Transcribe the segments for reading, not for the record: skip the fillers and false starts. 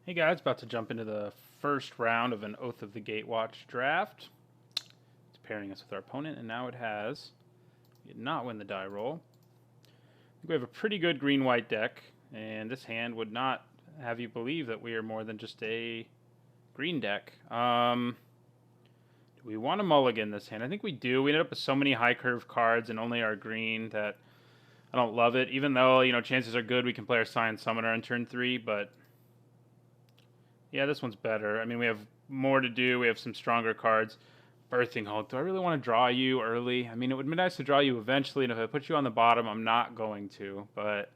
Hey guys, about to jump into the first round of an Oath of the Gatewatch draft. It's pairing us with our opponent, and now it has. We did not win the die roll. I think we have a pretty good green-white deck, and this hand would not have you believe that we are more than just a green deck. Do we want to mulligan this hand? I think we do. We ended up with so many high curve cards and only our green that I don't love it. Even though, chances are good we can play our Scion Summoner on turn 3, but yeah, this one's better. I mean, we have more to do. We have some stronger cards. Birthing Hulk. Do I really want to draw you early? I mean, it would be nice to draw you eventually, and if I put you on the bottom, I'm not going to. But,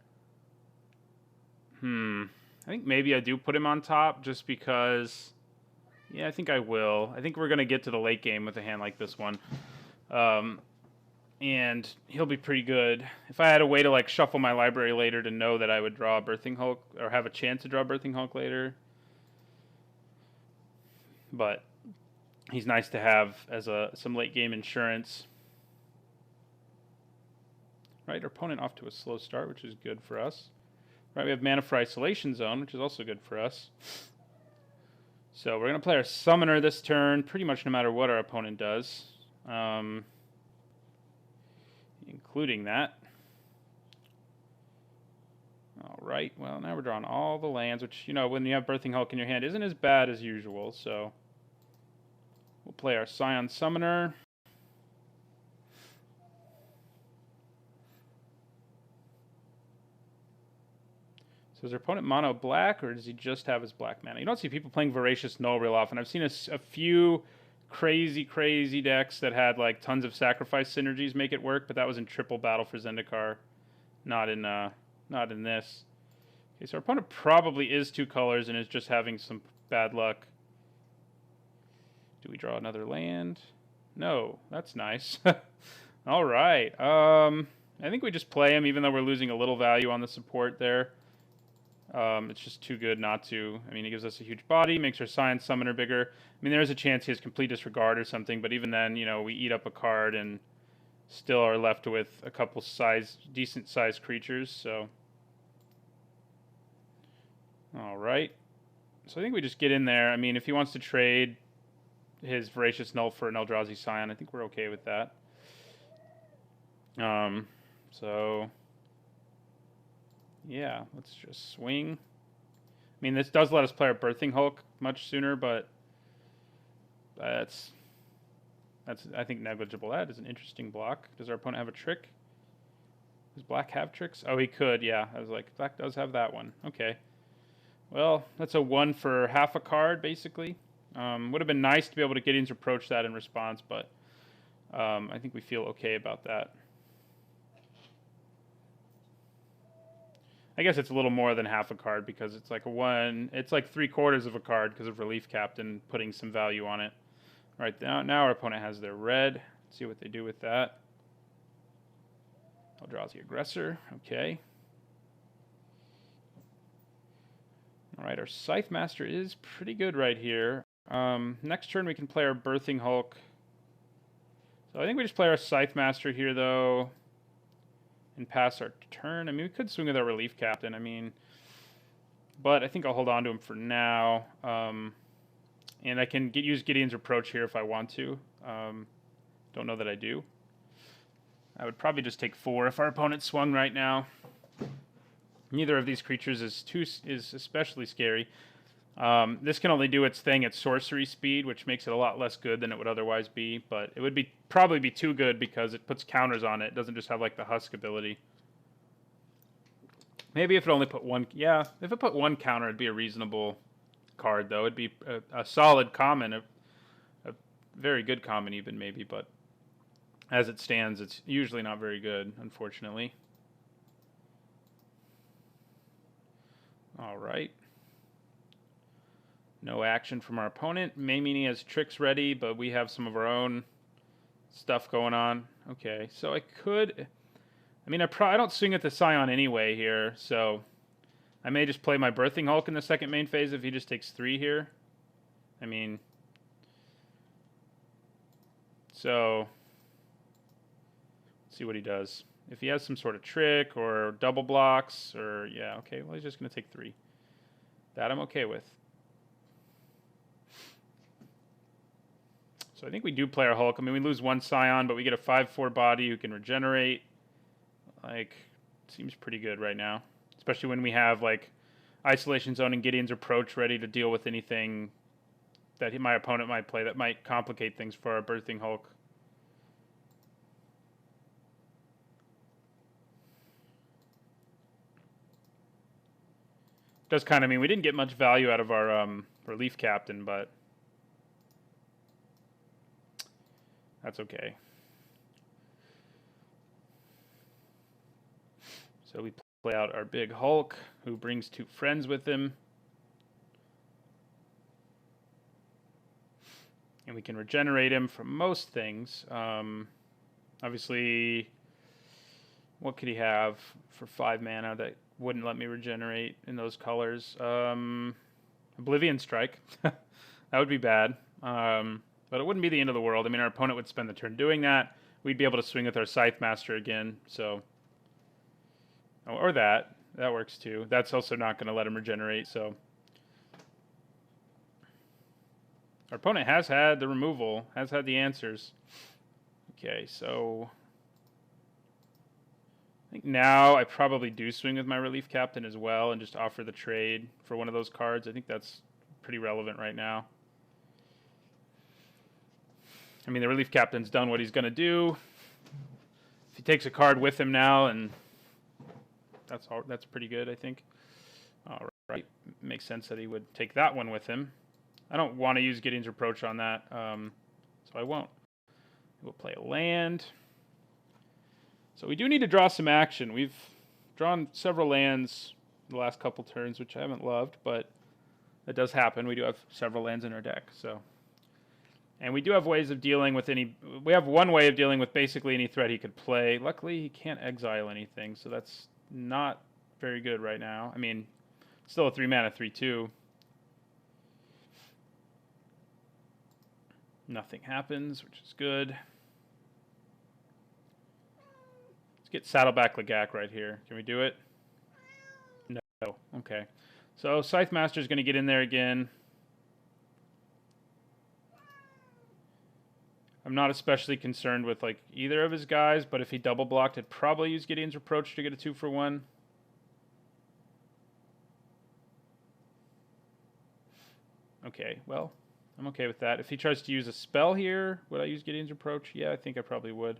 I think maybe I do put him on top just because... Yeah, I think I will. I think we're going to get to the late game with a hand like this one. And he'll be pretty good. If I had a way to, shuffle my library later to know that I would draw a Birthing Hulk, or have a chance to draw a Birthing Hulk later... But he's nice to have as some late game insurance. Right, our opponent off to a slow start, which is good for us. Right, we have Mana for Isolation Zone, which is also good for us. So we're going to play our Summoner this turn, pretty much no matter what our opponent does. Including that. Alright, well now we're drawing all the lands, which, when you have Birthing Hulk in your hand isn't as bad as usual, so... We'll play our Scion Summoner. So is our opponent mono black, or does he just have his black mana? You don't see people playing Voracious Null real often. I've seen a few crazy decks that had tons of sacrifice synergies make it work, but that was in triple battle for Zendikar, not in this. Okay, so our opponent probably is two colors and is just having some bad luck. Do we draw another land? No, that's nice. All right. I think we just play him, even though we're losing a little value on the support there. It's just too good not to. I mean, he gives us a huge body, makes our Scion Summoner bigger. I mean, there is a chance he has complete disregard or something, but even then, we eat up a card and still are left with a couple decent sized creatures. So, all right. So I think we just get in there. I mean, if he wants to trade his Voracious Null for an Eldrazi Scion, I think we're okay with that. So yeah, let's just swing. I mean, this does let us play our Birthing Hulk much sooner, but that's I think negligible. That is an interesting block. Does our opponent have a trick? Does black have tricks? Oh, he could, yeah. I was like, black does have that one. Okay. Well, that's a 1 for half a card, basically. Would have been nice to be able to Gideon's approach that in response, but I think we feel okay about that. I guess it's a little more than half a card because it's like a 1. It's like 3/4 of a card because of Relief Captain putting some value on it. All right, now our opponent has their red. Let's see what they do with that. Eldrazi Aggressor. Okay. All right, our Scythe Master is pretty good right here. Next turn we can play our Birthing Hulk. So I think we just play our Scythe Master here, though, and pass our turn. I mean, we could swing with our Relief Captain, but I think I'll hold on to him for now. And I can use Gideon's approach here if I want to. Don't know that I do. I would probably just take 4 if our opponent swung right now. Neither of these creatures is especially scary. This can only do its thing at sorcery speed, which makes it a lot less good than it would otherwise be. But it would probably be too good because it puts counters on it. It doesn't just have the Husk ability. Maybe if it only put one. Yeah, if it put one counter, it'd be a reasonable card, though. It'd be a solid common, a very good common even maybe. But as it stands, it's usually not very good, unfortunately. All right. No action from our opponent. May mean he has tricks ready, but we have some of our own stuff going on. Okay, so I could... I mean, I don't swing at the Scion anyway here, so I may just play my Birthing Hulk in the second main phase if he just takes 3 here. I mean... So... Let's see what he does. If he has some sort of trick or double blocks or... Yeah, okay, well, he's just going to take 3. That I'm okay with. So I think we do play our Hulk. I mean, we lose one Scion, but we get a 5/4 body who can regenerate. Like, seems pretty good right now. Especially when we have, like, Isolation Zone and Gideon's Approach ready to deal with anything that my opponent might play that might complicate things for our Birthing Hulk. Does kind of mean we didn't get much value out of our Relief Captain, but that's okay. So we play out our big Hulk, who brings 2 friends with him. And we can regenerate him from most things. Obviously, what could he have for 5 mana that wouldn't let me regenerate in those colors? Oblivion Strike. That would be bad. But it wouldn't be the end of the world. I mean, our opponent would spend the turn doing that. We'd be able to swing with our Scythe Master again. So, or that. That works too. That's also not going to let him regenerate. So, our opponent has had the removal, has had the answers. Okay, so I think now I probably do swing with my Relief Captain as well and just offer the trade for one of those cards. I think that's pretty relevant right now. I mean, the Relief Captain's done what he's going to do. If he takes a card with him now, and that's pretty good, I think. All right, makes sense that he would take that one with him. I don't want to use Gideon's Reproach on that, so I won't. We'll play a land. So we do need to draw some action. We've drawn several lands the last couple turns, which I haven't loved, but that does happen. We do have several lands in our deck, so. And we do have ways of dealing with we have one way of dealing with basically any threat he could play. Luckily, he can't exile anything, so that's not very good right now. I mean, still a 3-mana 3/2. Nothing happens, which is good. Let's get Saddleback Lagak right here. Can we do it? No. Okay. So Scythe Master is going to get in there again. I'm not especially concerned with like either of his guys, but if he double blocked, I'd probably use Gideon's Reproach to get a 2-for-1. Okay, well, I'm okay with that. If he tries to use a spell here, would I use Gideon's Reproach? Yeah, I think I probably would.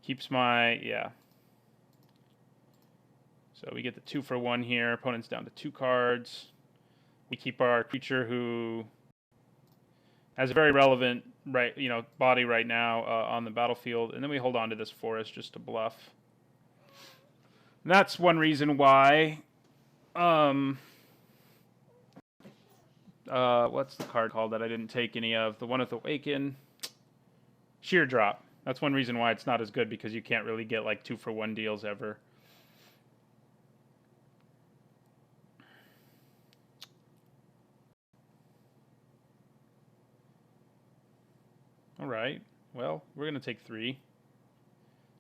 Keeps my, yeah. So we get the 2-for-1 here. Opponent's down to 2 cards. We keep our creature who has a very relevant body right now on the battlefield, and then we hold on to this forest just to bluff. And that's one reason why. What's the card called that I didn't take any of? The one with Awaken. Sheer Drop. That's one reason why it's not as good, because you can't really get like 2-for-1 deals ever. All right. Well, we're going to take 3.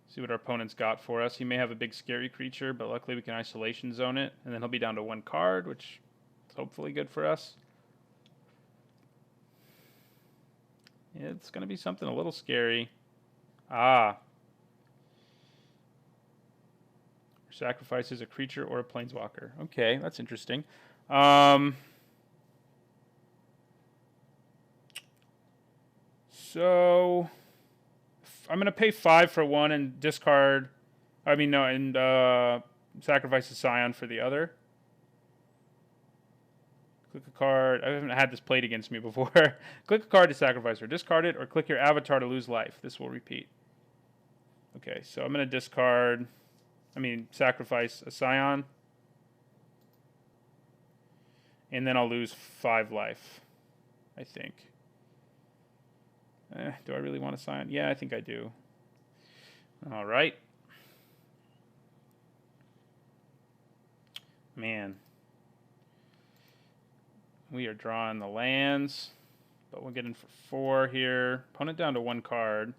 See what our opponent's got for us. He may have a big scary creature, but luckily we can Isolation Zone it, and then he'll be down to 1 card, which is hopefully good for us. It's going to be something a little scary. Sacrifices a creature or a planeswalker. Okay, that's interesting. So I'm going to pay 5 for one and discard. And sacrifice a Scion for the other. Click a card. I haven't had this played against me before. Click a card to sacrifice or discard it, or click your avatar to lose life. This will repeat. Okay, so I'm going to sacrifice a Scion. And then I'll lose 5 life, I think. Do I really want a Scion? Yeah, I think I do. All right. Man. We are drawing the lands, but we'll get in for 4 here. Opponent down to 1 card.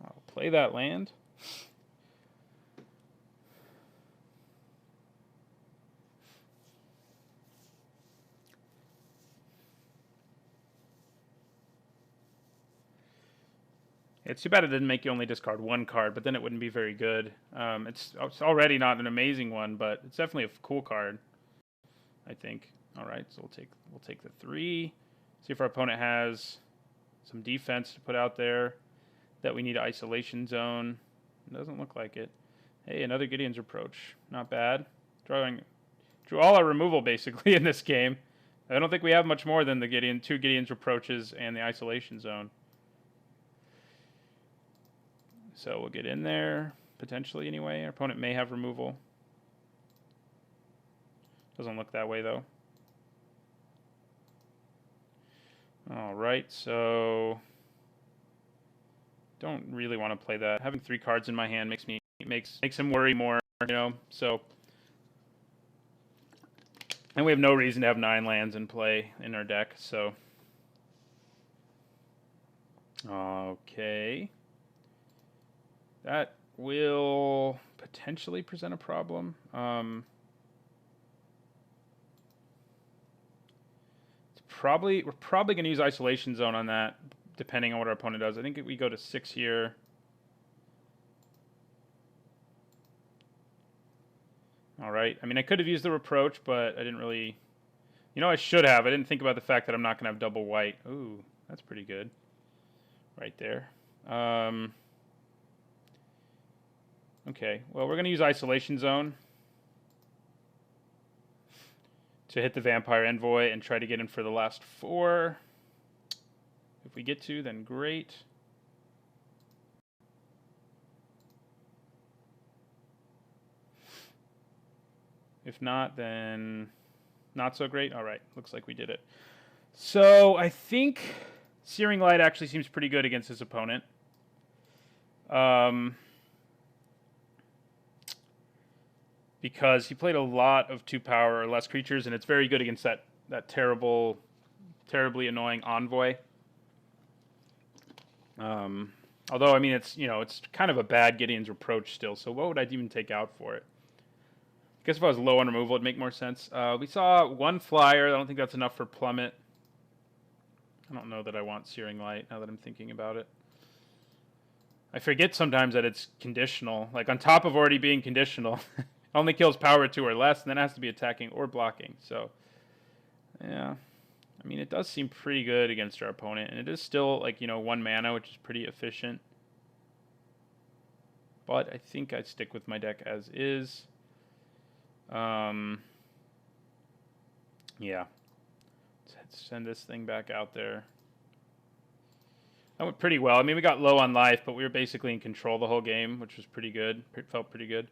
I'll play that land. It's too bad it didn't make you only discard one card, but then it wouldn't be very good. It's already not an amazing one, but it's definitely a cool card, I think. All right, so we'll take the 3. See if our opponent has some defense to put out there that we need isolation zone. It doesn't look like it. Hey, another Gideon's Reproach. Not bad. Drew all our removal basically in this game. I don't think we have much more than the 2 Gideon's Reproaches and the isolation zone. So we'll get in there, potentially anyway. Our opponent may have removal. Doesn't look that way, though. All right, so don't really want to play that. Having 3 cards in my hand makes him worry more, you know. So, and we have no reason to have 9 lands in play in our deck. So, okay. That will potentially present a problem. We're probably going to use Isolation Zone on that, depending on what our opponent does. I think we go to 6 here. All right. I mean, I could have used the Reproach, but I didn't really... You know, I should have. I didn't think about the fact that I'm not going to have double white. Ooh, that's pretty good. Right there. Okay, well, we're going to use Isolation Zone to hit the Vampire Envoy and try to get in for the last 4. If we get to, then great. If not, then not so great. All right, looks like we did it. So I think Searing Light actually seems pretty good against his opponent. Because he played a lot of 2 power or less creatures, and it's very good against that terribly annoying Envoy. Although, I mean, it's kind of a bad Gideon's Reproach still, so what would I even take out for it? I guess if I was low on removal, it'd make more sense. We saw 1 flyer. I don't think that's enough for Plummet. I don't know that I want Searing Light, now that I'm thinking about it. I forget sometimes that it's conditional. Like, on top of already being conditional... Only kills power 2 or less, and then it has to be attacking or blocking. So, yeah. I mean, it does seem pretty good against our opponent. And it is still, 1 mana, which is pretty efficient. But I think I'd stick with my deck as is. Yeah. Let's send this thing back out there. That went pretty well. I mean, we got low on life, but we were basically in control the whole game, which was pretty good. It felt pretty good.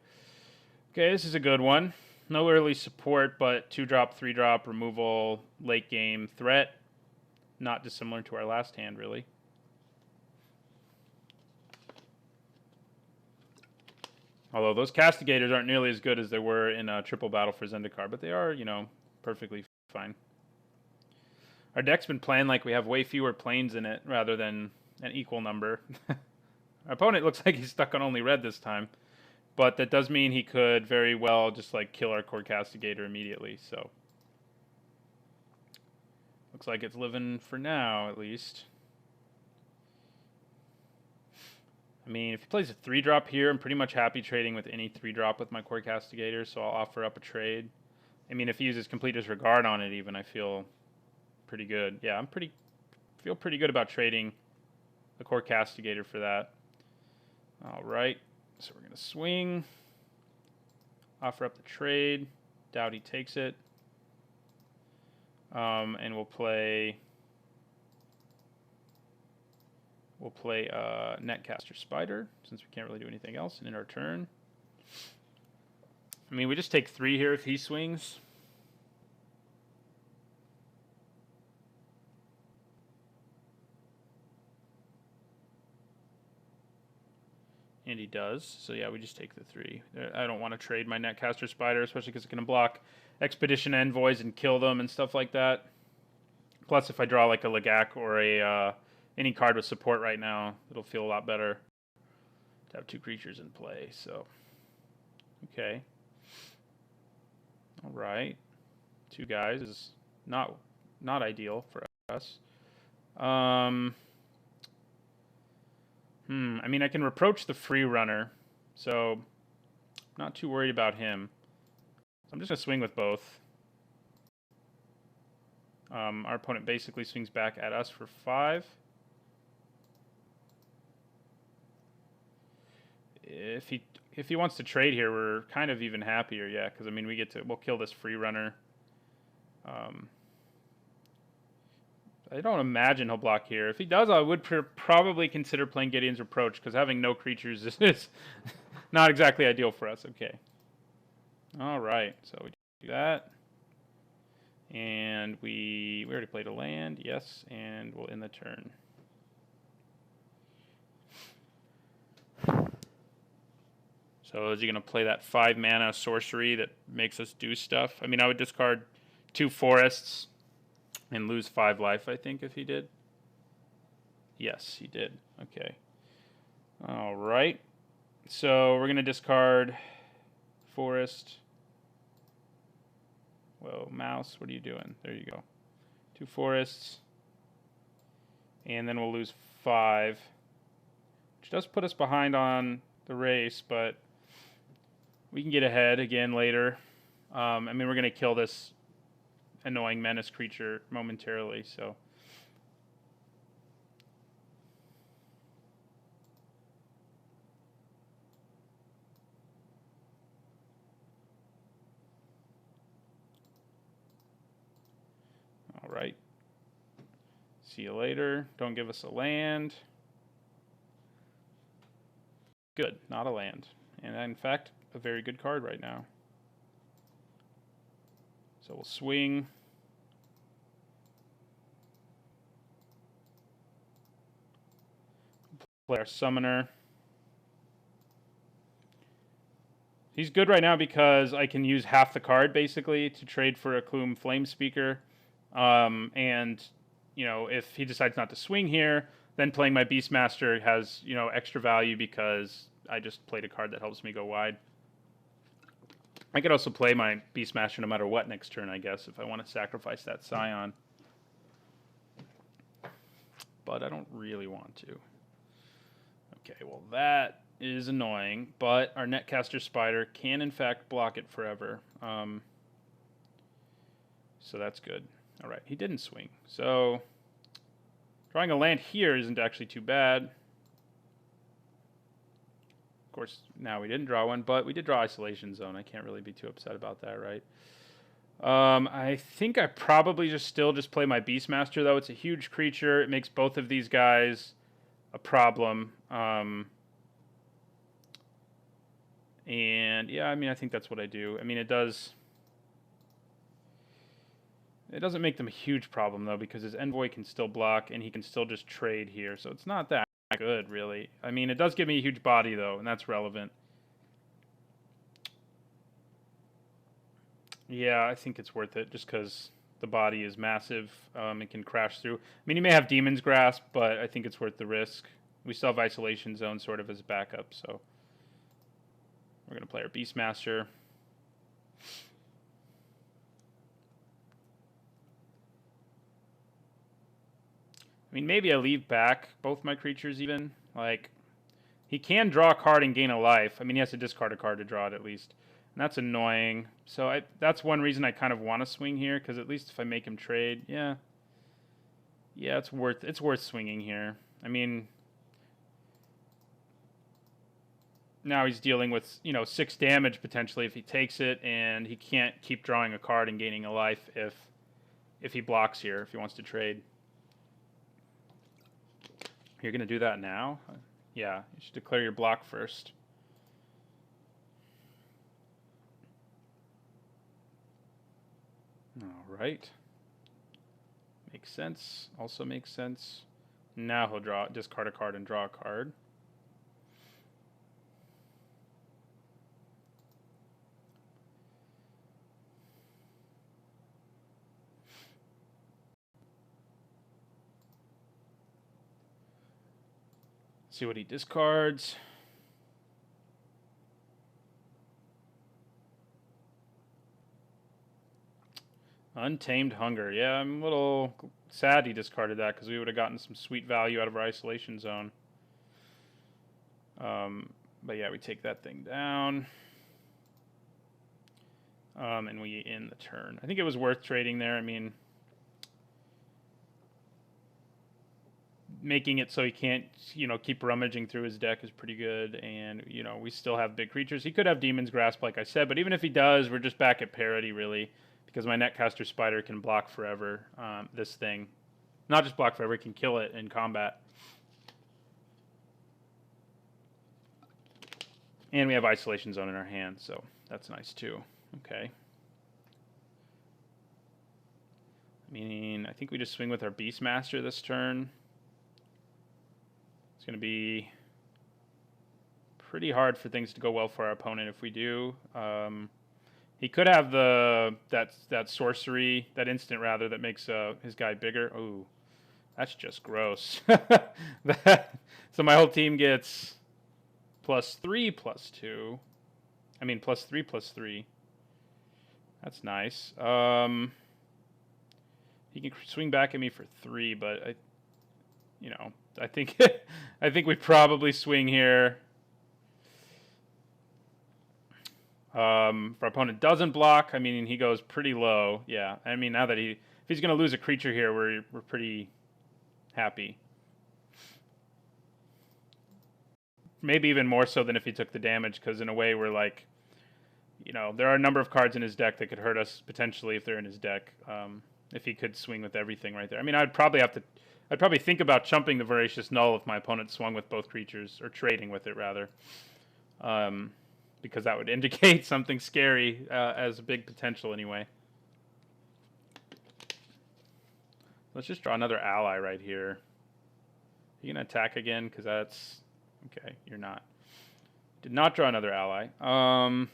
Okay, this is a good one. No early support, but 2-drop, 3-drop, removal, late game threat. Not dissimilar to our last hand, really. Although those Castigators aren't nearly as good as they were in Triple Battle for Zendikar, but they are, perfectly fine. Our deck's been playing like we have way fewer planes in it rather than an equal number. Our opponent looks like he's stuck on only red this time. But that does mean he could very well just kill our core Castigator immediately. So looks like it's living for now, at least. I mean, if he plays a 3-drop here, I'm pretty much happy trading with any 3-drop with my core Castigator. So I'll offer up a trade. I mean, if he uses Complete Disregard on it, even I feel pretty good. Yeah, feel pretty good about trading the core Castigator for that. All right. So we're going to swing, offer up the trade, doubt he takes it, and we'll play Netcaster Spider, since we can't really do anything else, and in our turn. I mean, we just take 3 here if he swings. And he does. So yeah, we just take the 3. I don't want to trade my Netcaster Spider, especially because it can block Expedition Envoys and kill them and stuff like that. Plus, if I draw a Lagak or any card with support right now, it'll feel a lot better. to have 2 creatures in play. So, okay. All right. 2 guys is not ideal for us. I mean, I can reproach the free runner, so I'm not too worried about him. So I'm just going to swing with both. Our opponent basically swings back at us for 5. If he wants to trade here, we're kind of even happier, yeah, because I mean we'll kill this free runner. I don't imagine he'll block here. If he does, I would probably consider playing Gideon's Reproach, because having no creatures is not exactly ideal for us. Okay. All right, so we do that. And we already played a land, yes, and we'll end the turn. So is he going to play that 5 mana sorcery that makes us do stuff? I mean, I would discard 2 forests and lose 5 life, I think, if he did. Yes, he did. Okay. All right. So we're going to discard forest. Whoa, mouse, what are you doing? There you go. 2 forests. And then we'll lose 5. Which does put us behind on the race, but we can get ahead again later. I mean, we're going to kill this annoying menace creature momentarily, so. All right. See you later. Don't give us a land. Good, not a land. And in fact, a very good card right now. So we'll swing. Play our summoner. He's good right now because I can use half the card basically to trade for a Clume Flamespeaker. And, you know, if he decides not to swing here, then playing my Beastmaster has, you know, extra value because I just played a card that helps me go wide. I could also play my Beastmaster no matter what next turn, I guess, if I want to sacrifice that Scion. But I don't really want to. Okay, well that is annoying, but our Netcaster Spider can in fact block it forever. So that's good. All right, he didn't swing. So drawing a land here isn't actually too bad. Of course, now we didn't draw one, but we did draw Isolation Zone. I can't really be too upset about that, right? I think I probably just play my Beastmaster, though. It's a huge creature. It makes both of these guys a problem. And, yeah, I mean, I think that's what I do. I mean, it doesn't make them a huge problem, though, because his Envoy can still block, and he can still just trade here. So it's not that good, really. I mean, it does give me a huge body, though, and that's relevant. Yeah, I think it's worth it, just because the body is massive. It can crash through. I mean, he may have Demon's Grasp, but I think it's worth the risk. We still have Isolation Zone sort of as backup, so we're going to play our Beastmaster. I mean, maybe I leave back both my creatures even. Like, he can draw a card and gain a life. I mean, he has to discard a card to draw it at least. And that's annoying. So that's one reason I kind of want to swing here, because at least if I make him trade, yeah, it's worth swinging here. I mean, now he's dealing with, you know, 6 damage potentially if he takes it, and he can't keep drawing a card and gaining a life if he blocks here, if he wants to trade. You're going to do that now? Yeah, you should declare your block first. All right. Makes sense. Also makes sense. Now he'll discard a card and draw a card. See what he discards. Untamed Hunger. Yeah, I'm a little sad he discarded that because we would have gotten some sweet value out of our isolation zone. But yeah, we take that thing down. And we end the turn. I think it was worth trading there. I mean, making it so he can't, keep rummaging through his deck is pretty good. And, we still have big creatures. He could have Demon's Grasp, like I said. But even if he does, we're just back at parity, really. Because my Netcaster Spider can block forever this thing. Not just block forever, it can kill it in combat. And we have Isolation Zone in our hand, so that's nice too. Okay. I think we just swing with our Beastmaster this turn. It's going to be pretty hard for things to go well for our opponent if we do. He could have that sorcery, that instant rather, that makes his guy bigger. Ooh, that's just gross. So my whole team gets +3/+2. I mean +3/+3. That's nice. He can swing back at me for 3, but I think I think we probably swing here. If our opponent doesn't block, he goes pretty low. Yeah, now that if he's going to lose a creature here, we're pretty happy. Maybe even more so than if he took the damage, because in a way we're like, there are a number of cards in his deck that could hurt us potentially if they're in his deck. If he could swing with everything right there. I'd probably think about chumping the Voracious Null if my opponent swung with both creatures, or trading with it rather, because that would indicate something scary as a big potential anyway. Let's just draw another ally right here. You gonna attack again? Because that's okay. You're not. Did not draw another ally. I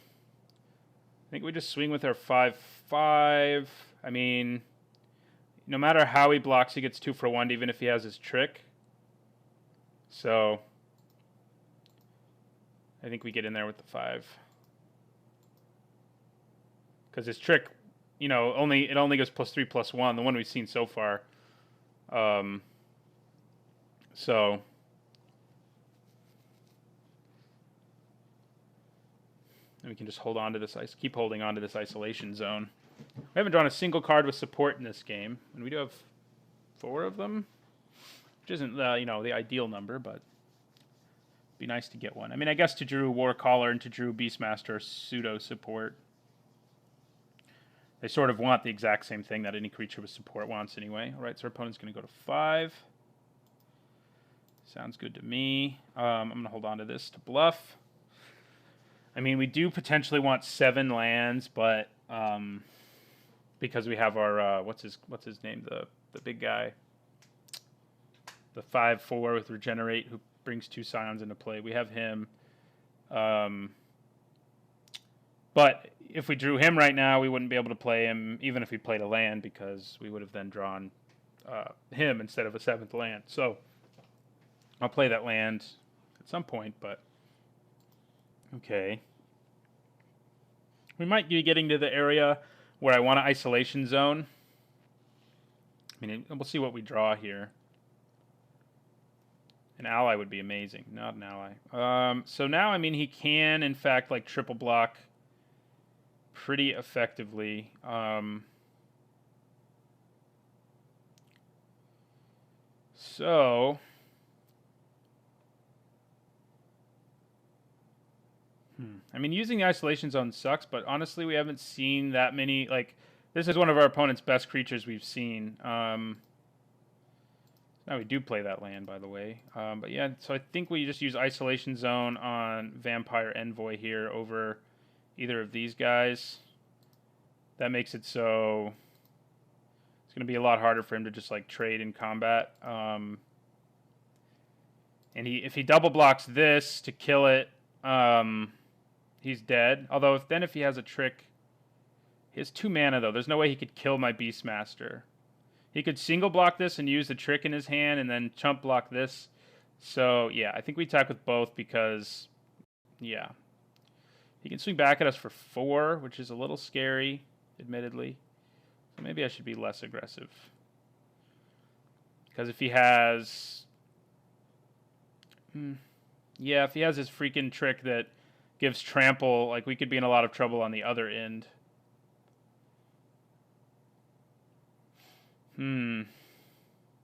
think we just swing with our 5/5. No matter how he blocks, he gets 2 for 1, even if he has his trick. So I think we get in there with the 5. Because his trick, it only goes +3/+1, the one we've seen so far. So and we can just hold on to this keep holding on to this isolation zone. We haven't drawn a single card with support in this game, and we do have 4 of them, which isn't the ideal number, but it'd be nice to get one. I guess to Drew Warcaller and to Drew Beastmaster are pseudo support. They sort of want the exact same thing that any creature with support wants anyway. All right, so our opponent's going to go to 5. Sounds good to me. I'm going to hold on to this to bluff. We do potentially want 7 lands, but because we have our what's his name, the big guy, the 5/4 with Regenerate, who brings 2 Scions into play. We have him, but if we drew him right now, we wouldn't be able to play him even if we played a land, because we would have then drawn him instead of a 7th land. So I'll play that land at some point, but okay. We might be getting to the area where I want an isolation zone. We'll see what we draw here. An ally would be amazing. Not an ally. So now, he can, in fact, triple block pretty effectively. So using the isolation zone sucks, but honestly, we haven't seen that many. This is one of our opponent's best creatures we've seen. Now we do play that land, by the way. But yeah, so I think we just use isolation zone on Vampire Envoy here over either of these guys. That makes it so it's going to be a lot harder for him to just trade in combat. And if he double blocks this to kill it, he's dead. Although if he has a trick, he has 2 mana though. There's no way he could kill my Beastmaster. He could single block this and use the trick in his hand, and then chump block this. So yeah, I think we attack with both because, yeah, he can swing back at us for 4, which is a little scary, admittedly. So maybe I should be less aggressive. Because if he has... yeah, if he has his freaking trick that gives trample, like, we could be in a lot of trouble on the other end.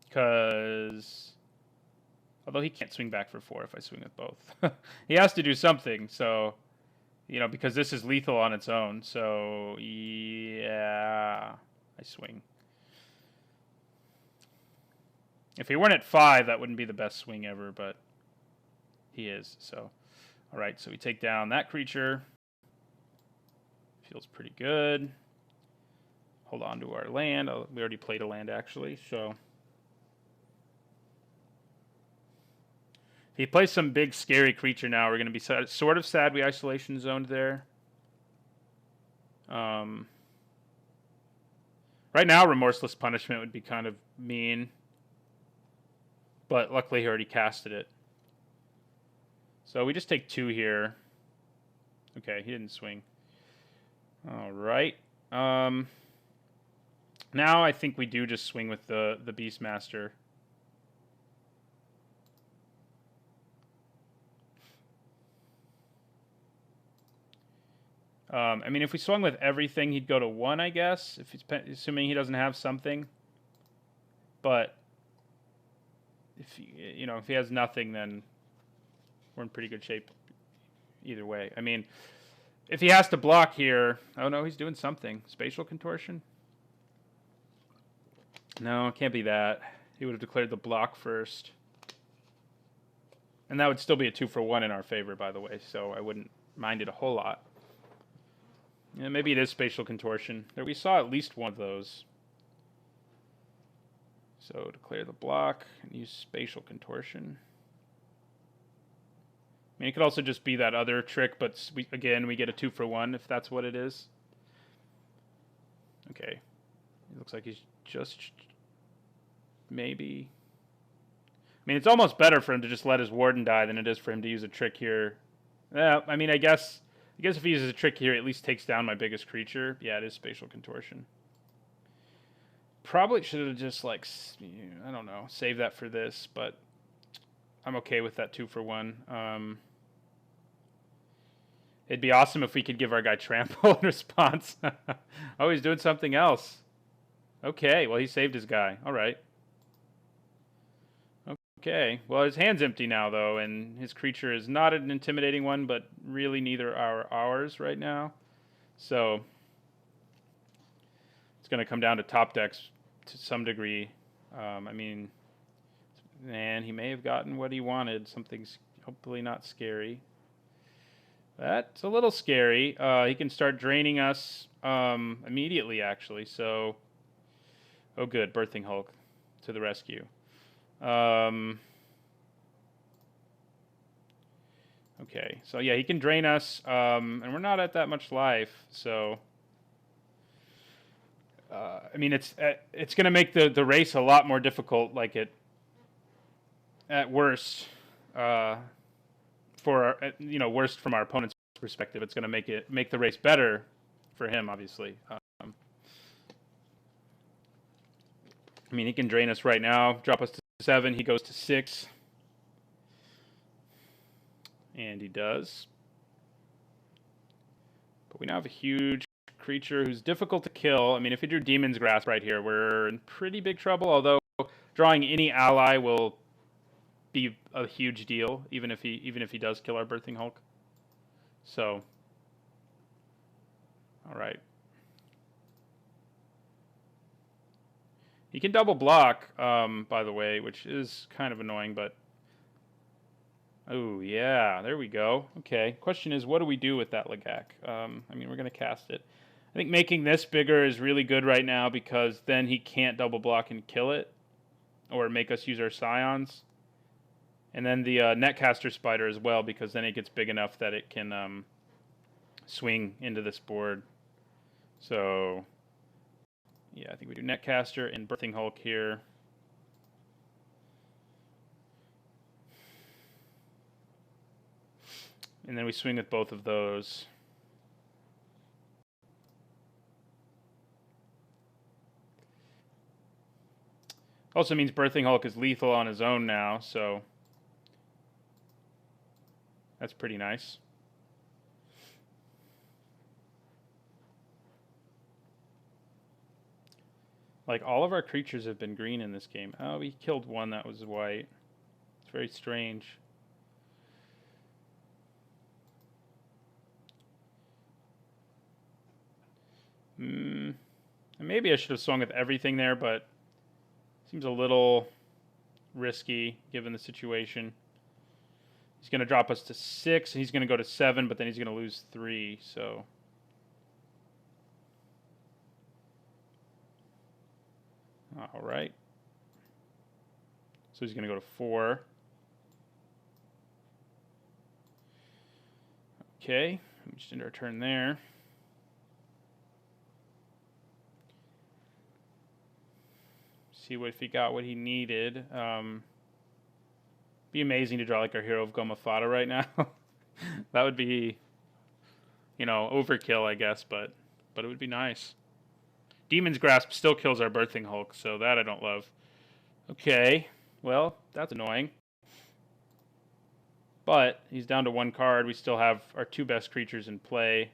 Because... although he can't swing back for 4 if I swing with both. He has to do something, so... you know, because this is lethal on its own. So, yeah... I swing. If he weren't at 5, that wouldn't be the best swing ever, but... he is, so... alright, so we take down that creature. Feels pretty good. Hold on to our land. Oh, we already played a land, actually, so... if he plays some big, scary creature now, we're going to be sort of sad we isolation zoned there. Right now, Remorseless Punishment would be kind of mean. But luckily, he already casted it. So we just take 2 here. Okay, he didn't swing. All right. Now I think we do just swing with the Beastmaster. I mean, if we swung with everything, he'd go to 1, I guess, if he's assuming he doesn't have something. But if he, if he has nothing, then we're in pretty good shape either way. I mean, if he has to block here, oh no, he's doing something. Spatial contortion? No, it can't be that. He would have declared the block first. And that would still be a 2-for-1 in our favor, by the way, so I wouldn't mind it a whole lot. Yeah, maybe it is spatial contortion. There, we saw at least one of those. So declare the block and use spatial contortion. I mean, it could also just be that other trick, but again, we get a 2-for-1 if that's what it is. Okay. It looks like he's just maybe... I mean, it's almost better for him to just let his warden die than it is for him to use a trick here. Yeah, I mean, I guess if he uses a trick here, it at least takes down my biggest creature. Yeah, it is spatial contortion. Probably should have just, like, I don't know, save that for this, but I'm okay with that 2-for-1. It'd be awesome if we could give our guy trample in response. Oh, he's doing something else. Okay, well, he saved his guy. All right. Okay, well, his hand's empty now, though, and his creature is not an intimidating one, but really neither are ours right now. So it's going to come down to top decks to some degree. I mean, man, he may have gotten what he wanted. Something's hopefully not scary. That's a little scary. He can start draining us immediately, actually. So, oh, good. Birthing Hulk to the rescue. Okay, so yeah, he can drain us, and we're not at that much life, so I mean, it's going to make the race a lot more difficult, like at worst, for worst from our opponent's perspective. It's going to make the race better for him, obviously. I mean, he can drain us right now, drop us to 7. He goes to 6. And he does. But we now have a huge creature who's difficult to kill. I mean, if he drew Demon's Grasp right here, we're in pretty big trouble, although drawing any ally will be a huge deal, even if he does kill our Birthing Hulk. So, all right. He can double block, by the way, which is kind of annoying, but... oh, yeah, there we go. Okay, question is, what do we do with that Lagak? I mean, we're going to cast it. I think making this bigger is really good right now because then he can't double block and kill it or make us use our Scions. And then the Netcaster Spider as well, because then it gets big enough that it can swing into this board. So... yeah, I think we do Netcaster and Birthing Hulk here. And then we swing with both of those. Also means Birthing Hulk is lethal on his own now, so that's pretty nice. Like, all of our creatures have been green in this game. Oh, we killed one that was white. It's very strange. Maybe I should have swung with everything there, but seems a little risky given the situation. He's going to drop us to 6, and he's going to go to 7, but then he's going to lose 3, so... All right. So he's going to go to 4. Okay, we just ended our turn there. See what if he got what he needed. Be amazing to draw like our Hero of Gomafata right now. That would be, you know, overkill, I guess, but it would be nice. Demon's Grasp still kills our Birthing Hulk, so that I don't love. Okay, well, that's annoying. But he's down to 1 card. We still have our 2 best creatures in play.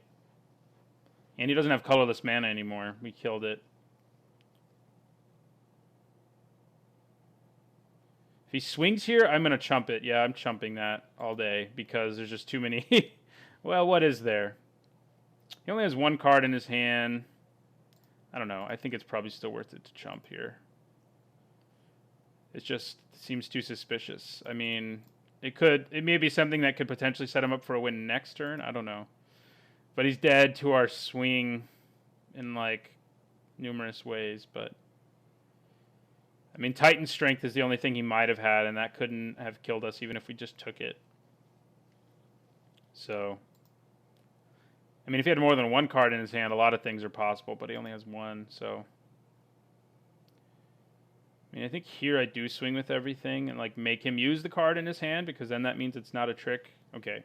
And he doesn't have colorless mana anymore. We killed it. If he swings here, I'm going to chump it. Yeah, I'm chumping that all day because there's just too many. Well, what is there? He only has 1 card in his hand. I don't know. I think it's probably still worth it to chump here. It just seems too suspicious. I mean, it may be something that could potentially set him up for a win next turn. I don't know. But he's dead to our swing in, like, numerous ways. But, I mean, Titan Strength is the only thing he might have had, and that couldn't have killed us even if we just took it. So... I mean, if he had more than 1 card in his hand, a lot of things are possible, but he only has 1, so... I mean, I think here I do swing with everything and, like, make him use the card in his hand, because then that means it's not a trick. Okay,